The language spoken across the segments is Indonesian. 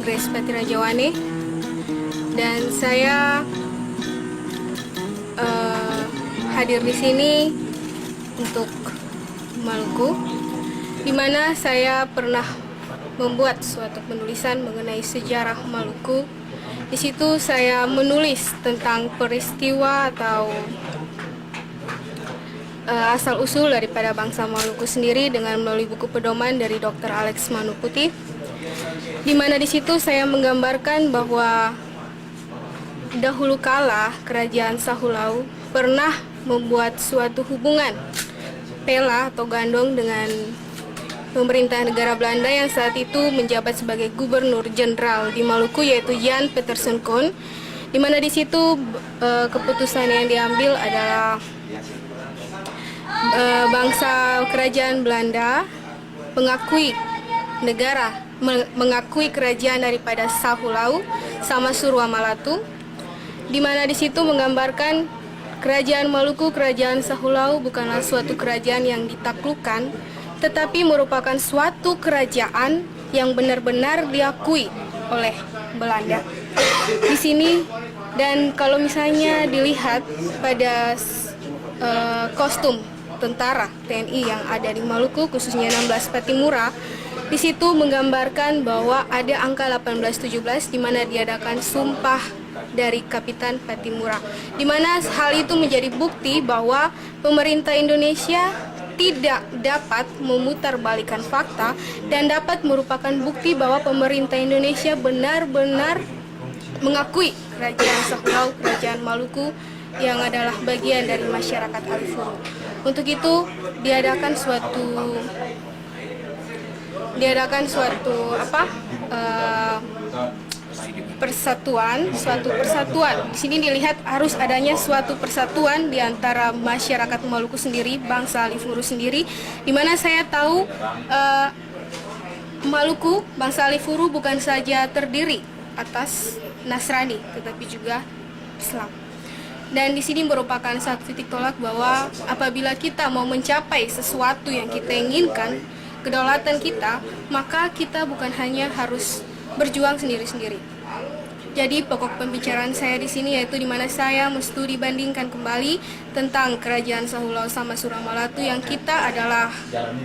Grace Patirajawane, dan saya hadir di sini untuk Maluku, di mana saya pernah membuat suatu penulisan mengenai sejarah Maluku. Di situ saya menulis tentang peristiwa atau asal-usul daripada bangsa Maluku sendiri dengan melalui buku pedoman dari Dr. Alex Manuputi, di mana di situ saya menggambarkan bahwa dahulu kala kerajaan Sahulau pernah membuat suatu hubungan pela atau gandong dengan pemerintah negara Belanda yang saat itu menjabat sebagai gubernur jenderal di Maluku, yaitu Jan Petersen Koen, di mana di situ keputusan yang diambil adalah bangsa kerajaan Belanda mengakui kerajaan daripada Sahulau sama Surua Malatu, di mana di situ menggambarkan kerajaan Maluku, kerajaan Sahulau bukanlah suatu kerajaan yang ditaklukkan, tetapi merupakan suatu kerajaan yang benar-benar diakui oleh Belanda di sini. Dan kalau misalnya dilihat pada kostum tentara TNI yang ada di Maluku, khususnya 16 Patimura, di situ menggambarkan bahwa ada angka 1817 di mana diadakan sumpah dari Kapitan Patimura, di mana hal itu menjadi bukti bahwa pemerintah Indonesia tidak dapat memutarbalikkan fakta dan dapat merupakan bukti bahwa pemerintah Indonesia benar-benar mengakui kerajaan Sahulau, kerajaan Maluku yang adalah bagian dari masyarakat Alifuru. Untuk itu diadakan suatu suatu persatuan. Di sini dilihat harus adanya suatu persatuan di antara masyarakat Maluku sendiri, bangsa Alifuru sendiri, di mana saya tahu Maluku, bangsa Alifuru bukan saja terdiri atas Nasrani, tetapi juga Islam. Dan di sini merupakan satu titik tolak bahwa apabila kita mau mencapai sesuatu yang kita inginkan, kedaulatan kita, maka kita bukan hanya harus berjuang sendiri-sendiri. Jadi pokok pembicaraan saya di sini yaitu di mana saya mesti dibandingkan kembali tentang kerajaan Sahulau sama Surua Malatu yang kita adalah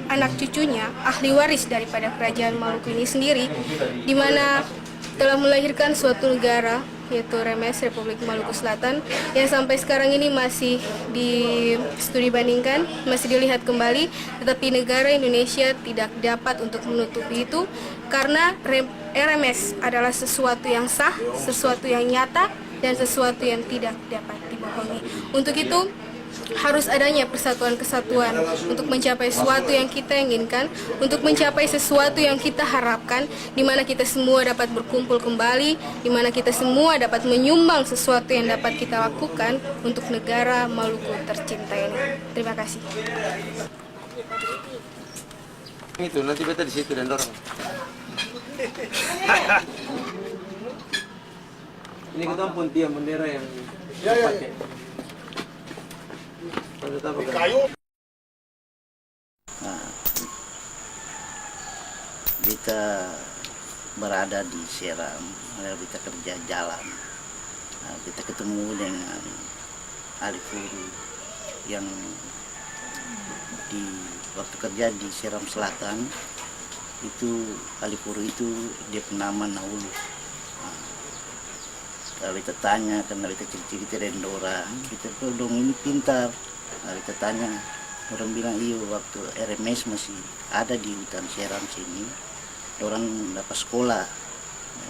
anak cucunya, ahli waris daripada kerajaan Maluku ini sendiri, di mana telah melahirkan suatu negara yaitu RMS Republik Maluku Selatan yang sampai sekarang ini masih di studi bandingkan, masih dilihat kembali, tetapi negara Indonesia tidak dapat untuk menutupi itu karena RMS adalah sesuatu yang sah, sesuatu yang nyata, dan sesuatu yang tidak dapat dibohongi. Untuk itu harus adanya persatuan-kesatuan untuk mencapai sesuatu yang kita inginkan, untuk mencapai sesuatu yang kita harapkan, di mana kita semua dapat berkumpul kembali, di mana kita semua dapat menyumbang sesuatu yang dapat kita lakukan untuk negara Maluku tercinta ini. Terima kasih. Itu nanti beta di situ dan dorong. Ini kita pun tiang bendera yang pakai. Nah, kita berada di Seram, kita kerja jalan. Nah, kita ketemu dengan Alifuru yang di waktu kerja di Seram Selatan itu, Alifuru itu dia nama Naulu. Kalau kita tanya, karena kita cerita dari orang, kita tuh dong ini pintar. Kalau kita tanya, orang bilang iya waktu RMS masih ada di hutan Seram sini, orang dapat sekolah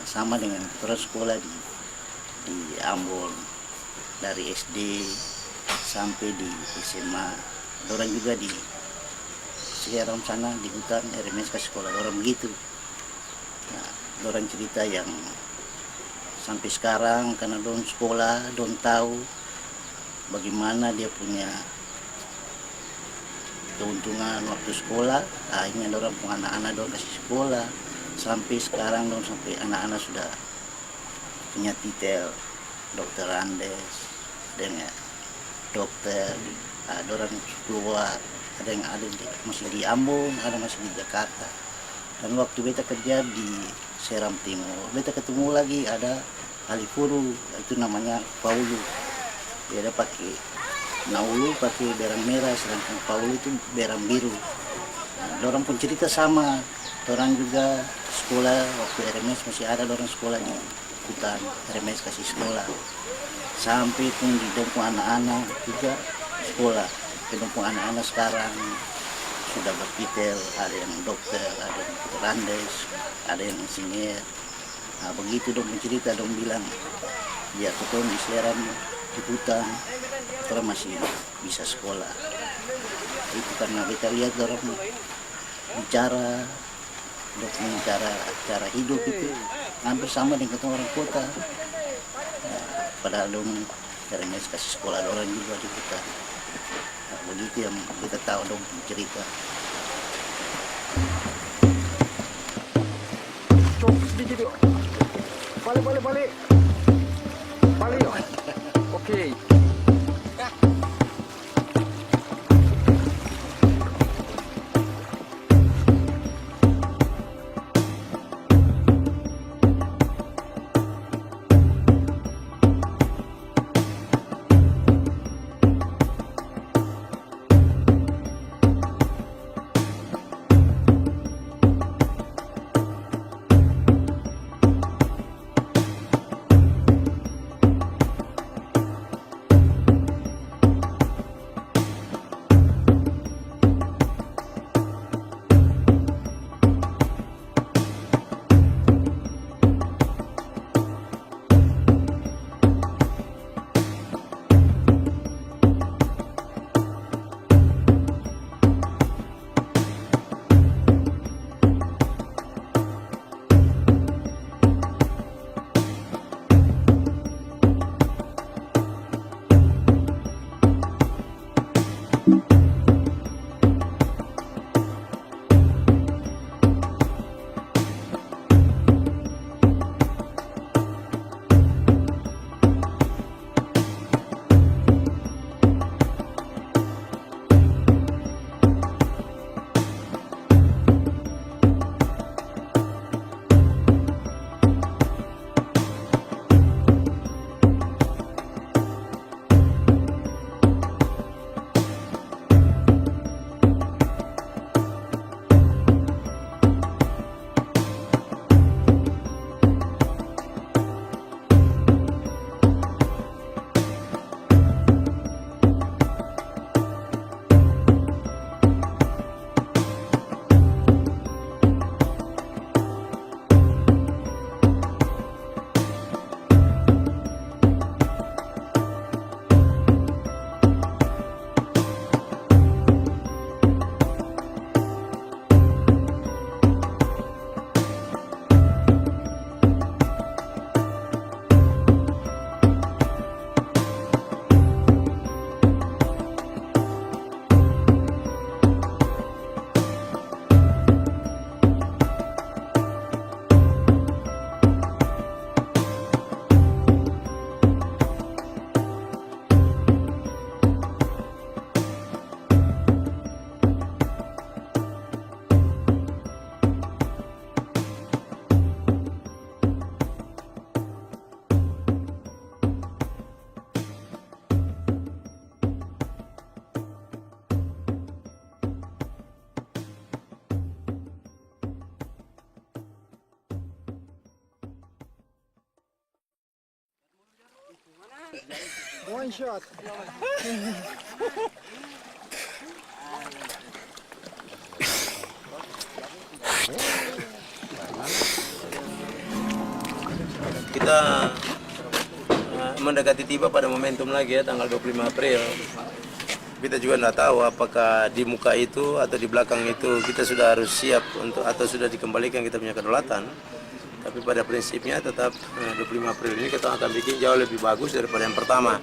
sama dengan orang sekolah di Ambon dari SD sampai di SMA. Orang juga di Seram sana di hutan RMS ke sekolah orang begitu. Nah, orang cerita yang sampai sekarang karena don sekolah, don tahu bagaimana dia punya keuntungan waktu sekolah. Akhirnya orang pun anak-anak don kasih sekolah sampai sekarang don sampai anak-anak sudah punya titel dokter Andes dengan dokter. Ada orang keluar, ada yang masih di Ambon, ada masih di Jakarta. Dan waktu beta kerja di Seram Timur. Beta ketemu lagi ada Alifuru, itu namanya Paulu. Dia ada pakai Naulu pakai berang merah, sedangkan Paulu itu berang biru. Nah, orang pun cerita sama. Orang juga sekolah waktu RMS masih ada orang sekolah di hutan, RMS kasih sekolah. Sampai pun di Dompung anak-anak juga sekolah. Di Dompung anak-anak sekarang sudah berpikir, ada yang dokter, ada yang randes, ada yang insinyur. Nah, begitu dong mencerita, dong bilang, ya betul di Seram di hutan, orang masih bisa sekolah. Itu karena kita lihat orang bicara, dengan cara hidup itu hampir sama dengan orang kota. Nah, padahal dong RMS kasih sekolah orang juga di hutan. Nah, begitu yang kita tahu dong cerita. Cok sedikit yuk. Balik. Balik yuk. Oke. One shot. Kita mendekati tiba pada momentum lagi ya, tanggal 25 April. Kita juga tidak tahu apakah di muka itu atau di belakang itu kita sudah harus siap untuk atau sudah dikembalikan kita punya kedaulatan. Tapi pada prinsipnya tetap 25 April ini kita akan bikin jauh lebih bagus daripada yang pertama.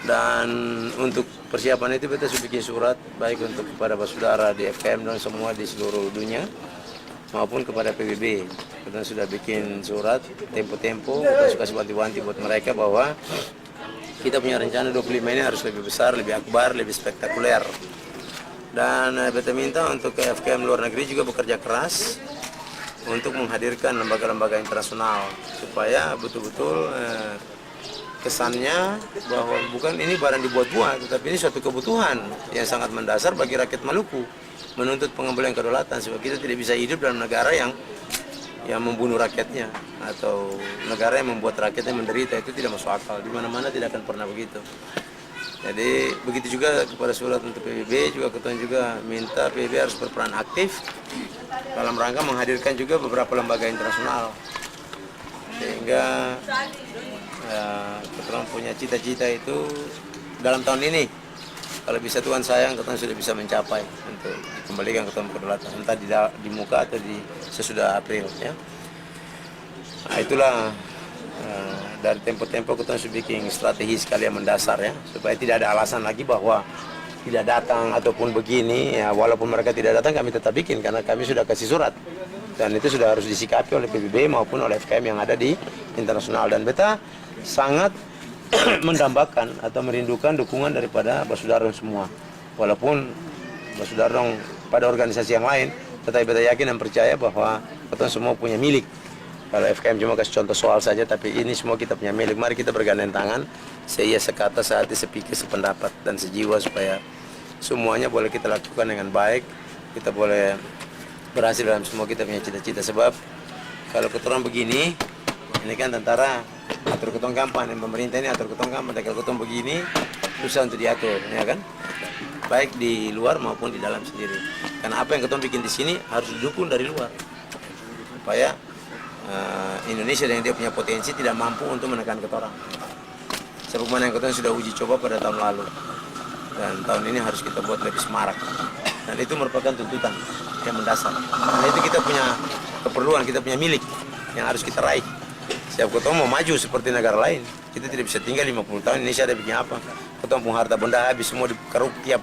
Dan untuk persiapan itu kita sudah bikin surat baik untuk kepada saudara di FKM dan semua di seluruh dunia maupun kepada PBB. Kita sudah bikin surat tempo-tempo, kita suka kasih wanti-wanti buat mereka bahwa kita punya rencana 25 ini harus lebih besar, lebih akbar, lebih spektakuler. Dan kita minta untuk ke FKM luar negeri juga bekerja keras untuk menghadirkan lembaga-lembaga internasional supaya betul-betul kesannya bahwa bukan ini barang dibuat-buat, tetapi ini suatu kebutuhan yang sangat mendasar bagi rakyat Maluku, menuntut pengembalian kedaulatan, sebab kita tidak bisa hidup dalam negara yang membunuh rakyatnya atau negara yang membuat rakyatnya menderita. Itu tidak masuk akal, di mana-mana tidak akan pernah begitu. Jadi begitu juga kepada surat untuk PBB juga, ketua juga minta PBB harus berperan aktif dalam rangka menghadirkan juga beberapa lembaga internasional, sehingga ketua punya cita-cita itu dalam tahun ini, kalau bisa Tuhan sayang, ketua sudah bisa mencapai untuk dikembalikan ketua kedaulatan, entah di muka atau di sesudah April ya. Nah, itulah dari tempo-tempo ketua sudah bikin strategi sekali yang mendasar ya, supaya tidak ada alasan lagi bahwa tidak datang ataupun begini ya. Walaupun mereka tidak datang, kami tetap bikin karena kami sudah kasih surat dan itu sudah harus disikapi oleh PBB maupun oleh FKM yang ada di internasional. Dan beta sangat mendambakan atau merindukan dukungan daripada Basudarong semua. Walaupun Basudarong pada organisasi yang lain, tetapi beta yakin dan percaya bahwa kita semua punya milik. Kalau FKM cuma kasih contoh soal saja, tapi ini semua kita punya milik. Mari kita bergandeng tangan, seia, sekata, sehati, sepikir, sependapat, dan sejiwa supaya semuanya boleh kita lakukan dengan baik. Kita boleh berhasil dalam semua kita punya cita-cita. Sebab kalau keturang begini, ini kan tentara atur ketua kampanye, pemerintah ini atur ketua kampanye. Kalau ketua begini, susah untuk diatur, ya kan? Baik di luar maupun di dalam sendiri. Karena apa yang ketua bikin di sini harus didukung dari luar, supaya Indonesia yang dia punya potensi tidak mampu untuk menekan ketorang. Sebagaimana yang ketua sudah uji coba pada tahun lalu, dan tahun ini harus kita buat lebih semarak. Dan itu merupakan tuntutan yang mendasar. Karena itu kita punya keperluan, kita punya milik yang harus kita raih. Setiap ketua mau maju seperti negara lain, kita tidak bisa tinggal 50 tahun Indonesia ada bikin apa. Ketua pun harta benda habis, semua dikeruk tiap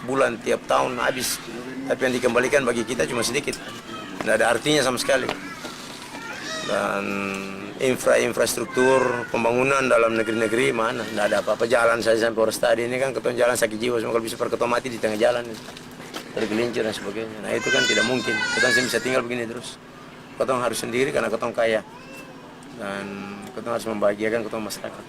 bulan, tiap tahun habis. Tapi yang dikembalikan bagi kita cuma sedikit, tidak ada artinya sama sekali. Dan infrastruktur pembangunan dalam negeri-negeri mana, tidak ada apa-apa. Jalan saja sampai Polres tadi ini kan ketua jalan sakit jiwa, semua kalau bisa perketua mati di tengah jalan, tergelincir dan sebagainya. Nah itu kan tidak mungkin, ketua bisa tinggal begini terus. Ketua harus sendiri karena ketua kaya, dan ketua harus membahagiakan ketua masyarakat.